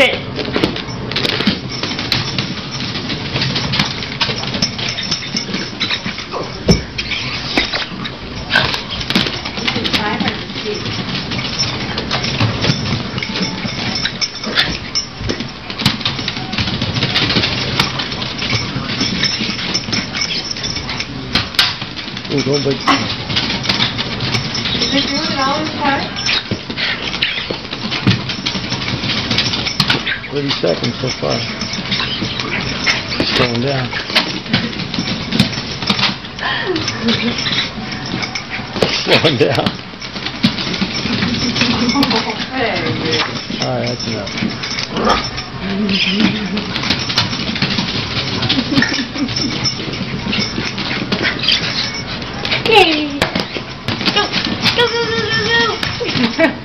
Sit. Oh, don't bite. Is it doing all this time? 30 seconds so far. Slowing down. Slowing down. Alright, that's enough. Yay! Go! Go, go, go, go, go!